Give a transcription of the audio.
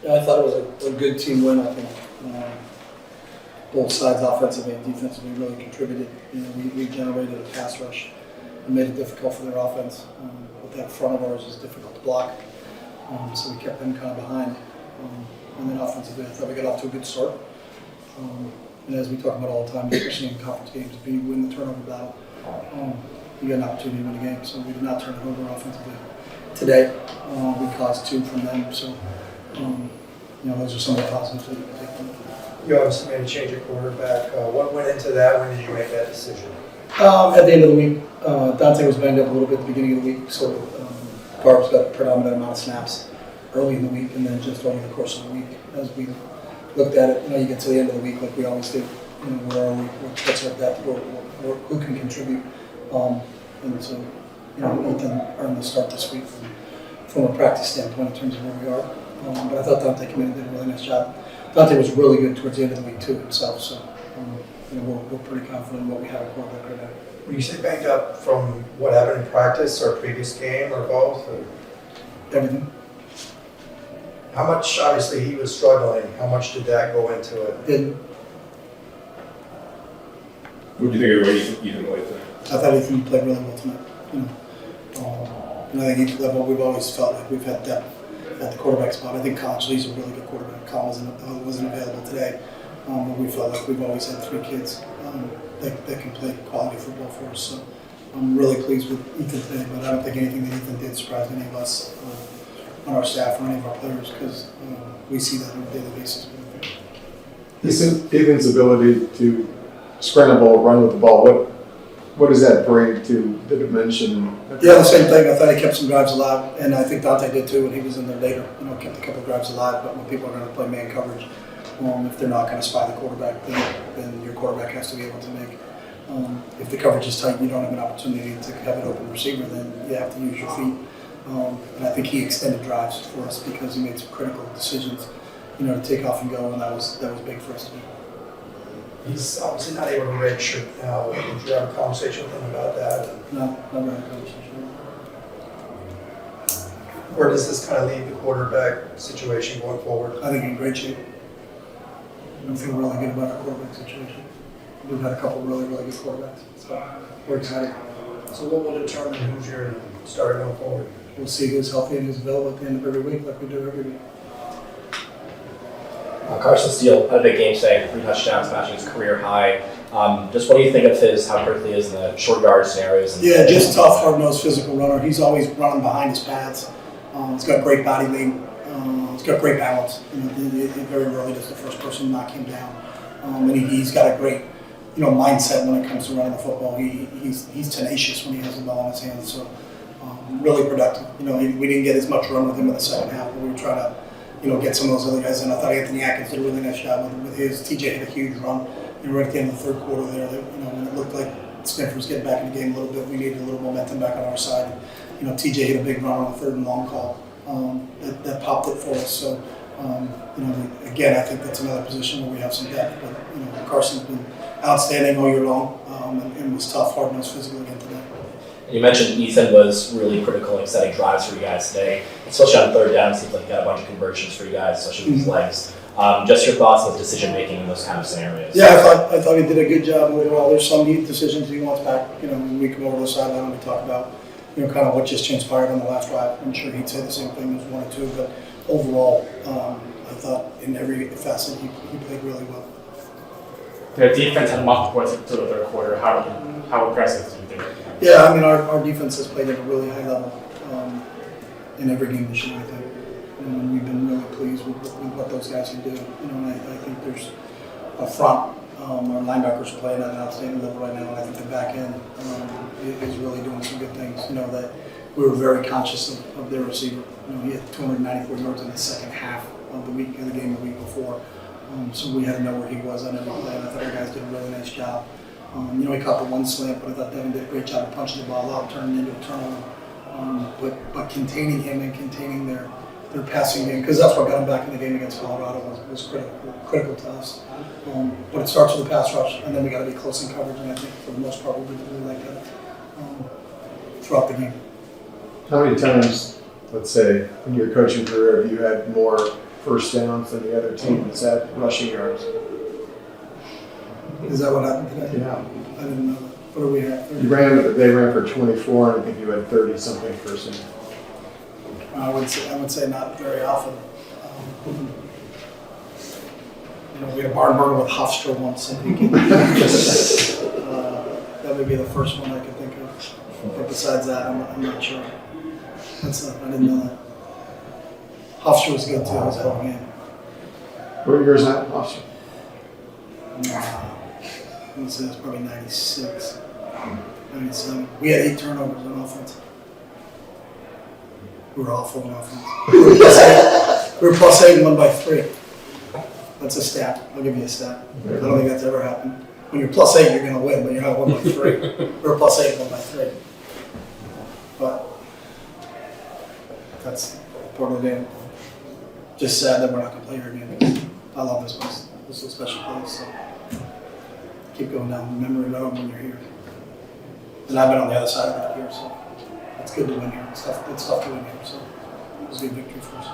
Yeah, I thought it was a good team win. I think both sides, offensively and defensively, really contributed. We generated a pass rush and made it difficult for their offense. But that front of ours is difficult to block, so we kept them kind of behind. And then offensively, I thought we got off to a good start. And as we talk about all the time, especially in conference games, if you win the turnover battle, you get an opportunity to win the game. So we did not turn it over offensively today. We caused 2 from them. So, those are some of the positives that you can take from it. You obviously made a change at quarterback. What went into that? When did you make that decision? At the end of the week, Dante was banged up a little bit at the beginning of the week, so Garbers got a predominant amount of snaps early in the week, and then just over the course of the week, as we looked at it, you get to the end of the week like we always do. Where are we? What's our depth? Who can contribute? And so, Ethan earned the start this week from a practice standpoint in terms of where we are. But I thought Dante came in and did a really nice job. Dante was really good towards the end of the week too himself, so we're pretty confident in what we have at quarterback right now. When you say banged up, from what happened in practice or previous game or both? Or? Everything. How much, obviously he was struggling, how much did that go into it? Didn't. What do you think of the way Ethan played today? I thought Ethan played really well tonight. And I think each level we've always felt like we've had depth at the quarterback spot. I think Colin Lee's a really good quarterback. Colin wasn't available today, but we felt like we've always had 3 kids that can play quality football for us. So I'm really pleased with Ethan today, but I don't think anything that Ethan did surprised any of us on our staff or any of our players, because we see that on a daily basis. Ethan's ability to scramble, run with the ball, what does that bring to the dimension? Yeah, the same thing. I thought he kept some drives alive, and I think Dante did too when he was in there later. Kept a couple of drives alive, but when people are going to play man coverage, if they're not going to spy the quarterback, then your quarterback has to be able to make. If the coverage is tight and you don't have an opportunity to have an open receiver, then you have to use your feet. And I think he extended drives for us because he made some critical decisions, to take off and go, and that was big for us to do. He's obviously not able to redshirt now. Did you have a conversation with him about that? No, never had a conversation. Where does this kind of leave the quarterback situation going forward? I think in great shape. I feel really good about our quarterback situation. We've had a couple of really, really good quarterbacks, so we're excited. So what will determine who's your starter going forward? We'll see who's healthy and who's available at the end of every week, like we do every week. Carson Steele had a big game today, 3 touchdowns, matching his career high. Just what do you think of how critical he is in the short yard scenarios? Yeah, just tough, hard-nosed, physical runner. He's always running behind his pads. He's got great body weight. He's got great balance. Very rarely does the first person knock him down. And he's got a great, mindset when it comes to running the football. He's tenacious when he has the ball in his hands. So really productive. We didn't get as much run with him in the second half, but we were trying to, get some of those other guys in. I thought Anthony Atkins did a really nice job with his. TJ had a huge run, right at the end of the third quarter there. That, when it looked like Stanford was getting back in the game a little bit, we needed a little momentum back on our side. TJ hit a big run on the 3rd and long call that popped it for us. So, again, I think that's another position where we have some depth. But Carson's been outstanding all year long and was tough, hard-nosed, physical again today. You mentioned Ethan was really critical in setting drives for you guys today, especially on 3rd down. It seems like you got a bunch of conversions for you guys, especially with his legs. Just your thoughts on the decision making in those kind of scenarios. Yeah, I thought he did a good job overall. There's some neat decisions he wants back. When we come over to the sideline and we talk about, kind of what just transpired on the last drive. I'm sure he'd say the same thing as 1 or 2, but overall, I thought in every facet he played really well. The defense had muffed towards the 3rd quarter. How aggressive do you think? Yeah, our defense has played at a really high level in every game this year, I think. And we've been really pleased with what those guys can do. And I think there's a front. Our linebackers are playing at an outstanding level right now, and I think the back end is really doing some good things. That we were very conscious of their receiver. He had 294 yards in the second half of the game the week before. So we had to know where he was on every play, and I thought our guys did a really nice job. He caught the one slant, but I thought Devin did a great job of punching the ball out, turning it into a turnover. But containing him and containing their passing game, because that's what got him back in the game against Colorado was critical to us. But it starts with the pass rush, and then we got to be close in coverage, and I think for the most part we did really like that throughout the game. How many times, let's say, in your coaching career, have you had more first downs than the other team. Is that rushing yards? Is that what happened today? Yeah. I didn't know that. What do we have? They ran for 24, and I think you had 30 something first down. I would say not very often. We had Barnburger with Hofstra once a week. That would be the first one I could think of. But besides that, I'm not sure. I didn't know that. Hofstra was good too. It was a hell of a game. What year is that, Officer? I would say it's probably 96, 97. We had 8 turnovers on offense. We were awful on offense. We were plus 8 and won by 3. That's a stat. I'll give you a stat. I don't think that's ever happened. When you're plus 8, you're going to win, but you're not win by 3. We were plus 8 and won by 3. But that's part of the game. Just sad that we're not going to play here again. I love this place. This is a special place. So keep going down memory road when you're here. And I've been on the other side of that here, so it's good to win here. It's tough to win here, so it was a good victory for us.